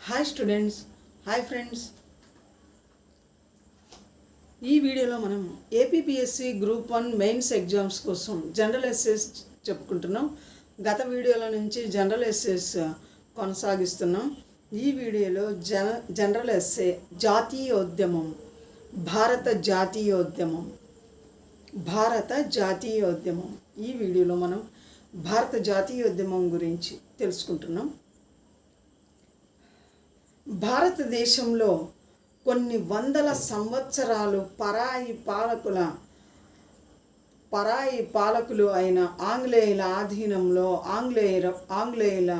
Hi students, hi friends. ఈ వీడియోలో మనం ఏపీపీఎస్సి గ్రూప్ 1 మెయిన్స్ ఎగ్జామ్స్ కోసం జనరల్ ఎస్సెస్ చెప్పుకుంటున్నాం. గత వీడియోల నుంచి జనరల్ ఎస్సెస్ కొనసాగిస్తున్నాం. ఈ వీడియోలో జనరల్ ఎస్సే జాతీయోద్యమం, భారత జాతీయోద్యమం. ఈ వీడియోలో మనం భారత జాతీయోద్యమం గురించి తెలుసుకుంటున్నాం. భారతదేశంలో కొన్ని వందల సంవత్సరాలు పరాయి పాలకులు అయిన ఆంగ్లేయుల ఆధీనంలో ఆంగ్లేయుల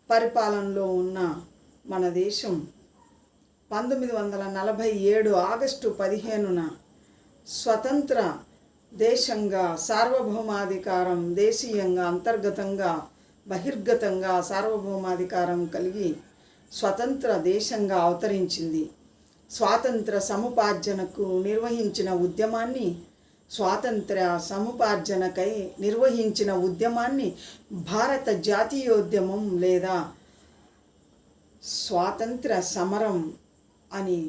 పరిపాలనలో ఉన్న మన దేశం 1947 ఆగస్టు 15న స్వతంత్ర దేశంగా సార్వభౌమాధికారం, దేశీయంగా అంతర్గతంగా బహిర్గతంగా సార్వభౌమాధికారం కలిగి స్వతంత్ర దేశంగా అవతరించింది. స్వాతంత్ర సముపార్జనకు నిర్వహించిన ఉద్యమాన్ని భారత జాతీయోద్యమం లేదా స్వాతంత్ర సమరం అని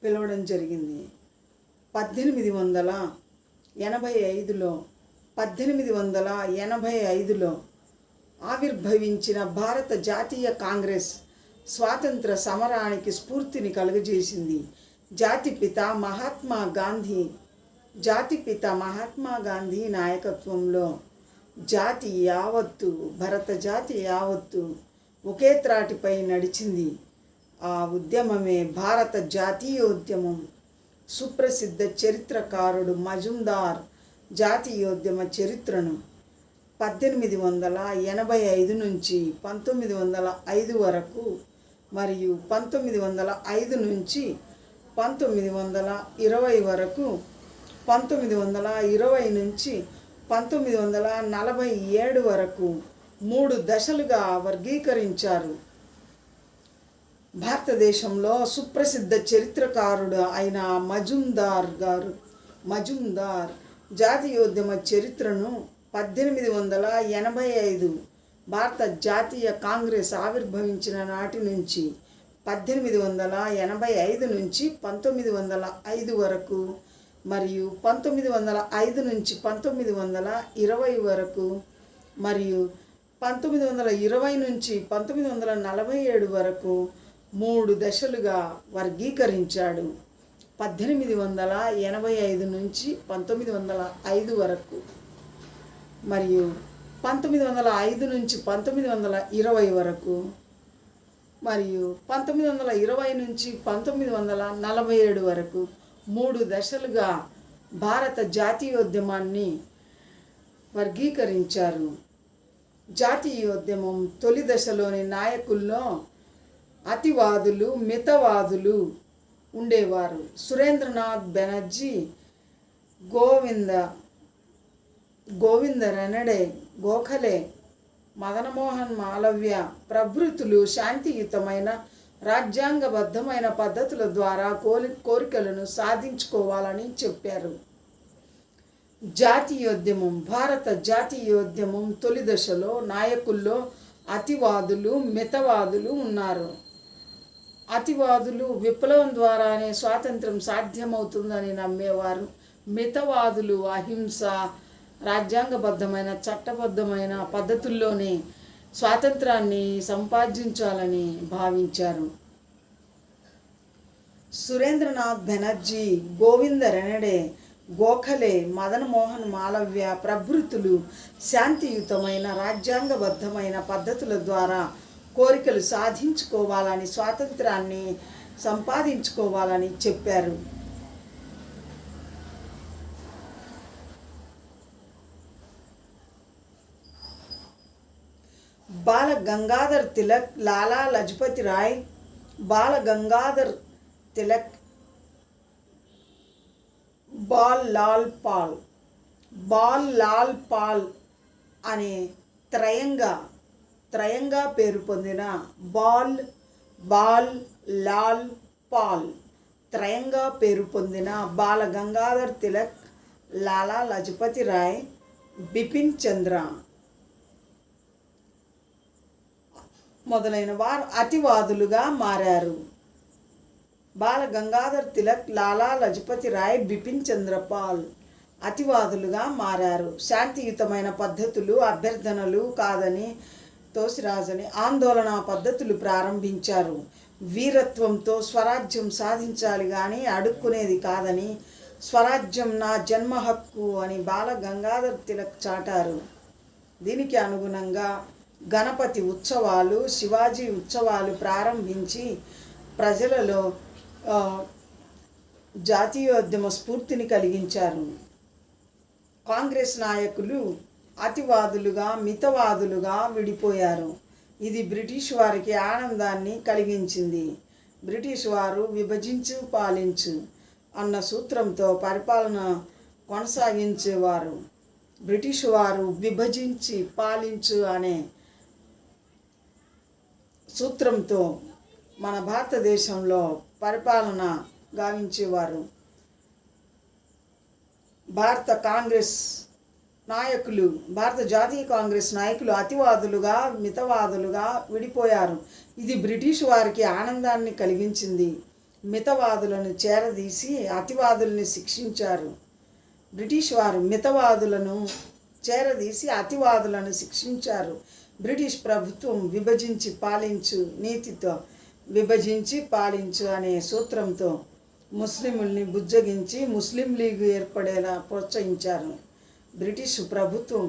పిలవడం జరిగింది. 1885లో ఆవిర్భవించిన భారత జాతీయ కాంగ్రెస్ స్వాతంత్ర సమరానికి స్ఫూర్తిని కలుగజేసింది. జాతిపిత మహాత్మా గాంధీ నాయకత్వంలో భరత జాతి యావత్తు ఒకే త్రాటిపై నడిచింది. ఆ ఉద్యమమే భారత జాతీయోద్యమం. సుప్రసిద్ధ చరిత్రకారుడు మజుందార్ జాతీయోద్యమ చరిత్రను 1885 నుంచి 1905 వరకు మరియు 1905 నుంచి 1920 వరకు, 1920 నుంచి 1947 వరకు 3 దశలుగా వర్గీకరించారు. భారతదేశంలో సుప్రసిద్ధ చరిత్రకారుడు అయిన మజుందార్ జాతీయోద్యమ చరిత్రను 1885 భారత జాతీయ కాంగ్రెస్ ఆవిర్భవించిన నాటి నుంచి 1885 నుంచి 1905 వరకు మరియు 1905 నుంచి 1920 వరకు మరియు 1920 నుంచి 1947 వరకు 3 దశలుగా వర్గీకరించాడు. 1885 నుంచి 1905 వరకు మరియు 1905 నుంచి 1920 వరకు మరియు 1920 నుంచి 1947 వరకు 3 దశలుగా భారత జాతీయోద్యమాన్ని వర్గీకరించారు. జాతీయోద్యమం తొలి దశలోని నాయకుల్లో అతివాదులు, మితవాదులు ఉండేవారు. సురేంద్రనాథ్ బెనర్జీ, గోవింద రనడే, గోఖలే, మదనమోహన్ మాలవ్య ప్రభృతులు శాంతియుతమైన రాజ్యాంగబద్ధమైన పద్ధతుల ద్వారా కోరికలను సాధించుకోవాలని చెప్పారు. భారత జాతీయోద్యమం తొలి దశలో నాయకుల్లో అతివాదులు, మితవాదులు ఉన్నారు. అతివాదులు విప్లవం ద్వారానే స్వాతంత్రం సాధ్యమవుతుందని నమ్మేవారు. మితవాదులు అహింస, రాజ్యాంగబద్ధమైన చట్టబద్ధమైన పద్ధతుల్లోనే స్వాతంత్రాన్ని సంపాదించాలని భావించారు. సురేంద్రనాథ్ బెనర్జీ, గోవింద రనడే, గోఖలే, మదనమోహన్ మాలవ్య ప్రభృతులు శాంతియుతమైన రాజ్యాంగబద్ధమైన పద్ధతుల ద్వారా కోరికలు సాధించుకోవాలని, స్వాతంత్రాన్ని సంపాదించుకోవాలని చెప్పారు. బాల గంగాధర్ తిలక్, లాలా లజపతి రాయ్, బాల్ లాల్ పాల్ అనే త్రయంగా పేరు పొందిన బాల్ లాల్ పాల్ త్రయంగా పేరు పొందిన బాల గంగాధర్ తిలక్, లాలా లజపతి రాయ్, బిపిన్ చంద్ర మొదలైన వారు అతివాదులుగా మారారు. బాల గంగాధర్ తిలక్, లాలా లజపతి రాయ్, బిపిన్ చంద్రపాల్ అతివాదులుగా మారారు. శాంతియుతమైన పద్ధతులు, అభ్యర్థనలు కాదని తోసిరాజని ఆందోళన పద్ధతులు ప్రారంభించారు. వీరత్వంతో స్వరాజ్యం సాధించాలి కానీ అడుక్కునేది కాదని, స్వరాజ్యం నా జన్మ హక్కు అని బాల గంగాధర్ తిలక్ చాటారు. దీనికి అనుగుణంగా గణపతి ఉత్సవాలు, శివాజీ ఉత్సవాలు ప్రారంభించి ప్రజలలో జాతీయోద్యమ స్ఫూర్తిని కలిగించారు. కాంగ్రెస్ నాయకులు అతివాదులుగా, మితవాదులుగా విడిపోయారు. ఇది బ్రిటిష్ వారికి ఆనందాన్ని కలిగించింది. బ్రిటిష్ వారు విభజించు పాలించు అన్న సూత్రంతో పరిపాలన కొనసాగించేవారు. బ్రిటిష్ వారు విభజించి పాలించు అనే సూత్రంతో మన భారతదేశంలో పరిపాలన గావించేవారు. భారత జాతీయ కాంగ్రెస్ నాయకులు అతివాదులుగా, మితవాదులుగా విడిపోయారు. ఇది బ్రిటిష్ వారికి ఆనందాన్ని కలిగించింది. మితవాదులను చేరదీసి అతివాదుల్ని శిక్షించారు. బ్రిటిష్ వారు మితవాదులను చేరదీసి అతివాదులను శిక్షించారు. బ్రిటిష్ ప్రభుత్వం విభజించి పాలించు నీతితో విభజించి పాలించు అనే సూత్రంతో ముస్లింల్ని బుజ్జగించి ముస్లిం లీగ్ ఏర్పడేలా ప్రోత్సహించారు. బ్రిటిష్ ప్రభుత్వం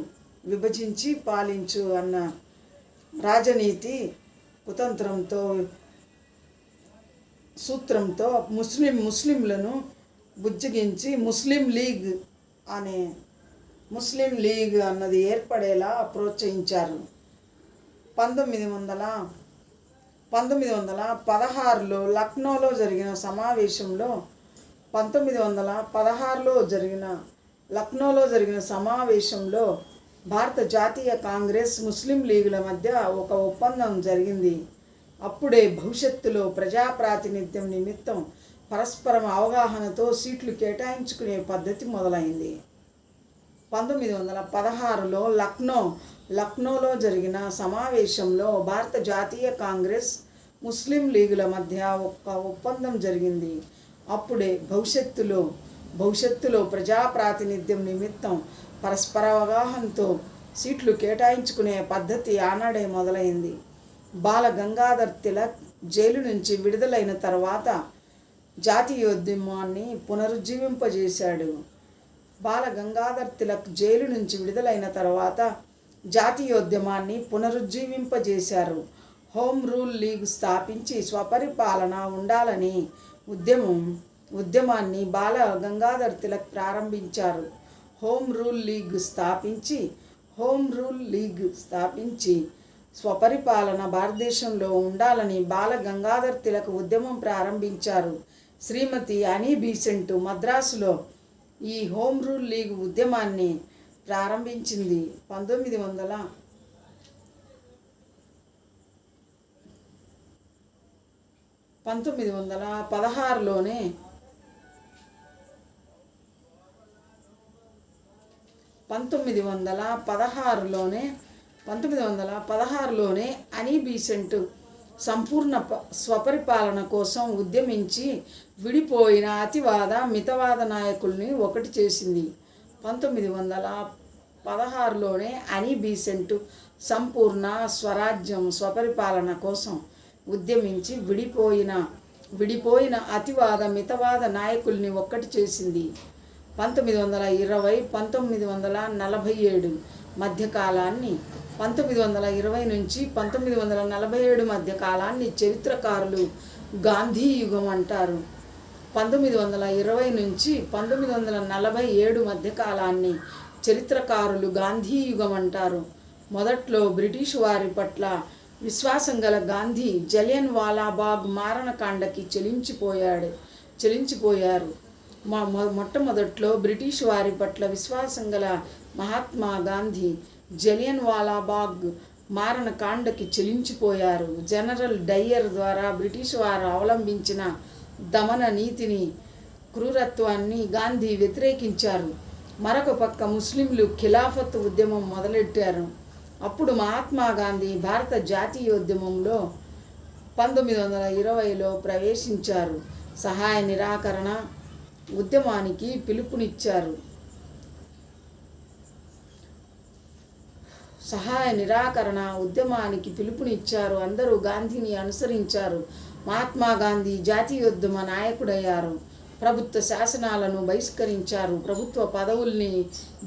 విభజించి పాలించు అన్న రాజనీతి కుతంత్రంతో సూత్రంతో ముస్లింలను బుజ్జగించి ముస్లిం లీగ్ అన్నది ఏర్పడేలా ప్రోత్సహించారు. 1916లో లక్నోలో జరిగిన సమావేశంలో భారత జాతీయ కాంగ్రెస్, ముస్లిం లీగుల మధ్య ఒక ఒప్పందం జరిగింది. అప్పుడే భవిష్యత్తులో ప్రజాప్రాతినిధ్యం నిమిత్తం పరస్పరం అవగాహనతో సీట్లు కేటాయించుకునే పద్ధతి మొదలైంది. 1916లో లక్నోలో జరిగిన సమావేశంలో భారత జాతీయ కాంగ్రెస్, ముస్లిం లీగుల మధ్య ఒక ఒప్పందం జరిగింది. అప్పుడే భవిష్యత్తులో ప్రజాప్రాతినిధ్యం నిమిత్తం పరస్పర అవగాహనతో సీట్లు కేటాయించుకునే పద్ధతి ఆనాడే మొదలైంది. బాల గంగాధర్ తిలక్ జైలు నుంచి విడుదలైన తర్వాత జాతీయోద్యమాన్ని పునరుజ్జీవింపజేశాడు. బాల గంగాధర్ తిలక్ జైలు నుంచి విడుదలైన తర్వాత జాతీయోద్యమాన్ని పునరుజ్జీవింపజేశారు. హోమ్ రూల్ లీగ్ స్థాపించి స్వపరిపాలన ఉండాలని ఉద్యమాన్ని బాల గంగాధర్ తిలక్ ప్రారంభించారు. హోమ్ రూల్ లీగ్ స్థాపించి స్వపరిపాలన భారతదేశంలో ఉండాలని బాల గంగాధర్ తిలక్ ఉద్యమం ప్రారంభించారు. శ్రీమతి అనీ బీసెంట్ మద్రాసులో ఈ హోమ్ రూల్ లీగ్ ఉద్యమాన్ని ప్రారంభించింది. 1916లోనే అనీ బీసెంట్ సంపూర్ణ స్వపరిపాలన కోసం ఉద్యమించి విడిపోయిన అతివాద, మితవాద నాయకుల్ని ఒకటి చేసింది. 1916లోనే అనీ బీసెంట్ సంపూర్ణ స్వపరిపాలన కోసం ఉద్యమించి విడిపోయిన అతివాద, మితవాద నాయకుల్ని ఒక్కటి చేసింది. 1920-1947 మధ్యకాలాన్ని 1920 నుంచి 1947 మధ్యకాలాన్ని చరిత్రకారులు గాంధీ యుగం అంటారు. 1920 నుంచి 1947 మధ్యకాలాన్ని చరిత్రకారులు గాంధీ యుగం అంటారు. మొదట్లో బ్రిటిష్ వారి పట్ల విశ్వాసం గల గాంధీ జలియన్ వాలాబాగ్ మారణకాండకి చెలించిపోయారు. మొట్టమొదట్లో బ్రిటిష్ వారి పట్ల విశ్వాసం గల మహాత్మా గాంధీ జలియన్ వాలాబాగ్ మారణకాండకి చెలించిపోయారు. జనరల్ డయ్యర్ ద్వారా బ్రిటిష్ వారు అవలంబించిన దమన నీతిని, క్రూరత్వాన్ని గాంధీ వ్యతిరేకించారు. మరొక పక్క ముస్లింలు ఖిలాఫత్ ఉద్యమం మొదలెట్టారు. అప్పుడు మహాత్మా గాంధీ భారత జాతీయోద్యమంలో 1920లో ప్రవేశించారు. సహాయ నిరాకరణ ఉద్యమానికి పిలుపునిచ్చారు. అందరూ గాంధీని అనుసరించారు. మహాత్మా గాంధీ జాతీయోద్యమ నాయకుడయ్యారు. ప్రభుత్వ శాసనాలను బహిష్కరించారు. ప్రభుత్వ పదవుల్ని,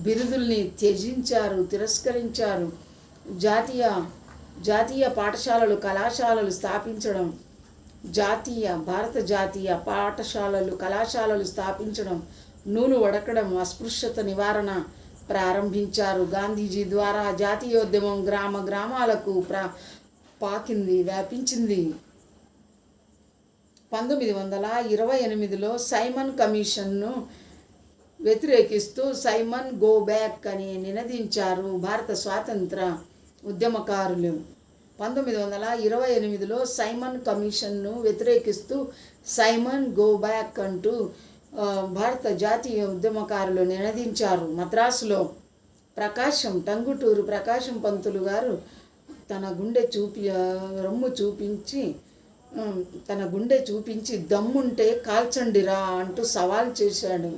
బిరుదుల్ని తిరస్కరించారు. జాతీయ పాఠశాలలు, కళాశాలలు స్థాపించడం, కళాశాలలు స్థాపించడం, నూలు వడకడం, అస్పృశ్యత నివారణ ప్రారంభించారు. గాంధీజీ ద్వారా జాతీయోద్యమం గ్రామాలకు వ్యాపించింది. 1928లో సైమన్ కమిషన్ను వ్యతిరేకిస్తూ సైమన్ గో బ్యాక్ అని నినదించారు భారత స్వాతంత్ర ఉద్యమకారులు. 1928లో సైమన్ కమిషన్ను వ్యతిరేకిస్తూ సైమన్ గో బ్యాక్ అంటూ భారత జాతీయ ఉద్యమకారులు నినదించారు. మద్రాసులో టంగుటూరు ప్రకాశం పంతులు గారు తన గుండె చూపించి దమ్ముంటే కాల్చండిరా అంటూ సవాల్ చేశాడు.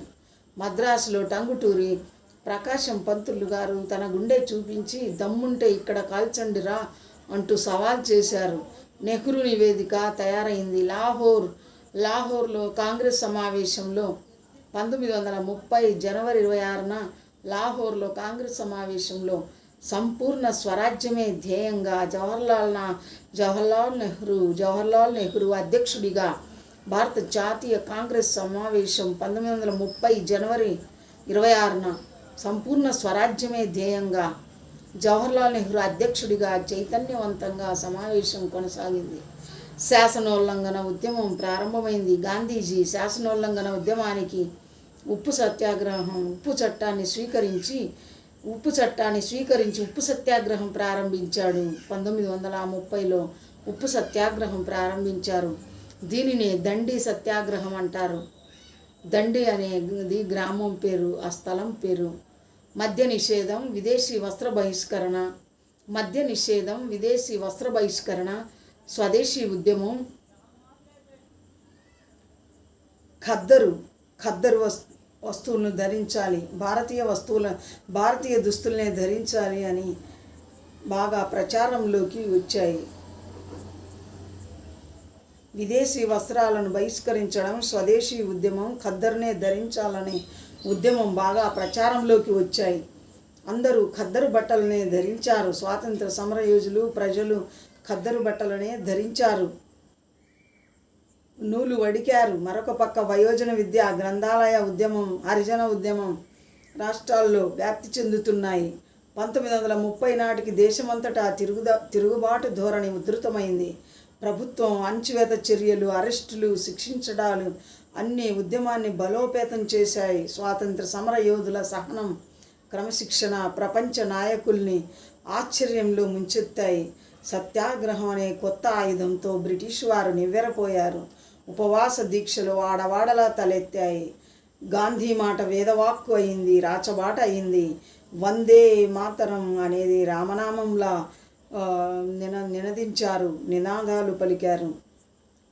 మద్రాసులో టంగుటూరి ప్రకాశం పంతులు గారు తన గుండె చూపించి దమ్ముంటే ఇక్కడ కాల్చండిరా అంటూ సవాల్ చేశారు. నెహ్రూ నివేదిక తయారైంది. లాహోర్లో కాంగ్రెస్ సమావేశంలో 1930 జనవరి 26న లాహోర్లో కాంగ్రెస్ సమావేశంలో సంపూర్ణ స్వరాజ్యమే ధ్యేయంగా జవహర్లాల్ నెహ్రూ అధ్యక్షుడిగా భారత జాతీయ కాంగ్రెస్ సమావేశం 1930 జనవరి 26న సంపూర్ణ స్వరాజ్యమే ధ్యేయంగా జవహర్లాల్ నెహ్రూ అధ్యక్షుడిగా చైతన్యవంతంగా సమావేశం కొనసాగింది. శాసనోల్లంఘన ఉద్యమం ప్రారంభమైంది. గాంధీజీ శాసనోల్లంఘన ఉద్యమానికి ఉప్పు చట్టాన్ని స్వీకరించి ఉప్పు సత్యాగ్రహం ప్రారంభించాడు. 1930లో ఉప్పు సత్యాగ్రహం ప్రారంభించారు. దీనినే దండి సత్యాగ్రహం అంటారు. దండి అనేది గ్రామం పేరు, ఆ స్థలం పేరు. మద్య నిషేధం, విదేశీ వస్త్ర బహిష్కరణ, స్వదేశీ ఉద్యమం, ఖద్దరు వస్తువులను ధరించాలి, భారతీయ దుస్తులనే ధరించాలి అని బాగా ప్రచారంలోకి వచ్చాయి. విదేశీ వస్త్రాలను బహిష్కరించడం, స్వదేశీ ఉద్యమం, ఖద్దరునే ధరించాలనే ఉద్యమం బాగా ప్రచారంలోకి వచ్చాయి. అందరూ ఖద్దరు బట్టలనే ధరించారు. స్వాతంత్ర సమరయోధులు, ప్రజలు ఖద్దరు బట్టలనే ధరించారు. నూలు వడికారు. మరొక పక్క వయోజన విద్య, గ్రంథాలయ ఉద్యమం, హరిజన ఉద్యమం రాష్ట్రాల్లో వ్యాప్తి చెందుతున్నాయి. 1930 నాటికి దేశమంతటా తిరుగుబాటు ధోరణి ఉధృతమైంది. ప్రభుత్వం అణచివేత చర్యలు, అరెస్టులు, శిక్షించడాలు అన్నీ ఉద్యమాన్ని బలోపేతం చేశాయి. స్వాతంత్ర సమర యోధుల సహనం, క్రమశిక్షణ ప్రపంచ నాయకుల్ని ఆశ్చర్యంలో ముంచెత్తాయి. సత్యాగ్రహం అనే కొత్త ఆయుధంతో బ్రిటిష్ వారు నివ్వెరపోయారు. ఉపవాస దీక్షలు వాడవాడలా తలెత్తాయి. గాంధీ మాట వేదవాక్కు అయింది, రాచబాట అయింది. వందే మాతరం అనేది రామనామంలా నినదించారు, నినాదాలు పలికారు,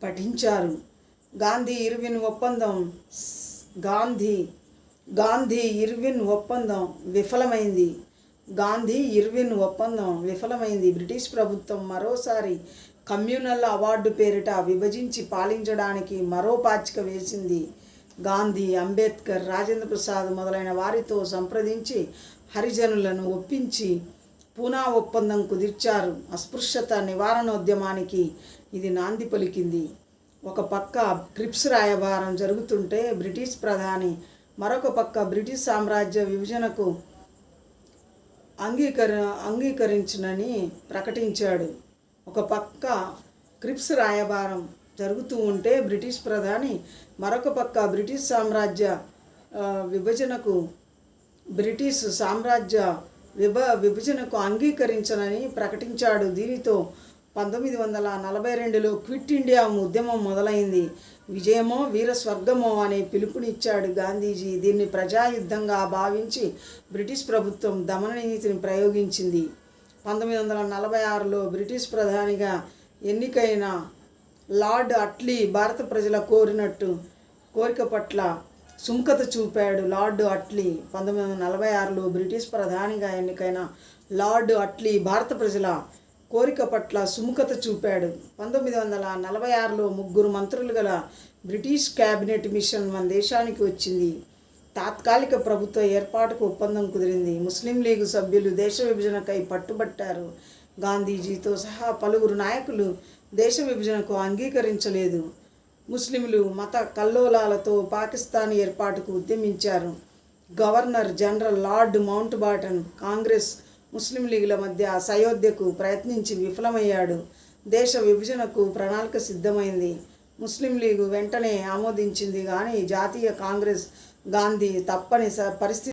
పఠించారు. గాంధీ ఇర్విన్ ఒప్పందం విఫలమైంది. బ్రిటిష్ ప్రభుత్వం మరోసారి కమ్యూనల్ అవార్డు పేరిట విభజించి పాలించడానికి మరో పాచిక వేసింది. గాంధీ, అంబేద్కర్, రాజేంద్ర ప్రసాద్ మొదలైన వారితో సంప్రదించి హరిజనులను ఒప్పించి పూనా ఒప్పందం కుదిర్చారు. అస్పృశ్యత నివారణోద్యమానికి ఇది నాంది పలికింది. ఒక పక్క క్రిప్స్ రాయబారం జరుగుతుంటే బ్రిటిష్ ప్రధాని మరొక పక్క బ్రిటిష్ సామ్రాజ్య విభజనకు అంగీకరించనని ప్రకటించాడు. ఒక పక్క క్రిప్స్ రాయబారం జరుగుతూ ఉంటే బ్రిటిష్ ప్రధాని మరొక పక్క బ్రిటిష్ సామ్రాజ్య విభజనకు అంగీకరించనని ప్రకటించాడు. దీనితో 1942లో క్విట్ ఇండియా ఉద్యమం మొదలైంది. విజయమో వీరస్వర్గమో అనే పిలుపునిచ్చాడు గాంధీజీ. దీన్ని ప్రజాయుద్ధంగా భావించి బ్రిటిష్ ప్రభుత్వం దమన నీతిని ప్రయోగించింది. 1946లో బ్రిటిష్ ప్రధానిగా ఎన్నికైన లార్డ్ అట్లీ భారత ప్రజల కోరిక పట్ల సుముఖత చూపాడు. లార్డ్ అట్లీ 1946లో బ్రిటిష్ ప్రధానిగా ఎన్నికైన లార్డ్ అట్లీ భారత ప్రజల కోరిక పట్ల సుముఖత చూపాడు. 1946లో 3 మంత్రులు గల బ్రిటిష్ క్యాబినెట్ మిషన్ మన దేశానికి వచ్చింది. తాత్కాలిక ప్రభుత్వ ఏర్పాటుకు ఒప్పందం కుదిరింది. ముస్లిం లీగ్ సభ్యులు దేశ విభజనకై పట్టుబట్టారు. గాంధీజీతో సహా పలువురు నాయకులు దేశ విభజనకు అంగీకరించలేదు. ముస్లింలు మత కల్లోలాలతో పాకిస్తాన్ ఏర్పాటుకు ఉద్యమించారు. Governor general Lord Mountbatten Congress ముస్లిం లీగుల మధ్య సయోధ్యకు ప్రయత్నించి విఫలమయ్యాడు. దేశ విభజనకు ప్రణాళిక సిద్ధమైంది. ముస్లిం లీగు వెంటనే ఆమోదించింది. కానీ జాతీయ కాంగ్రెస్ గాంధీ తప్పని పరిస్థితి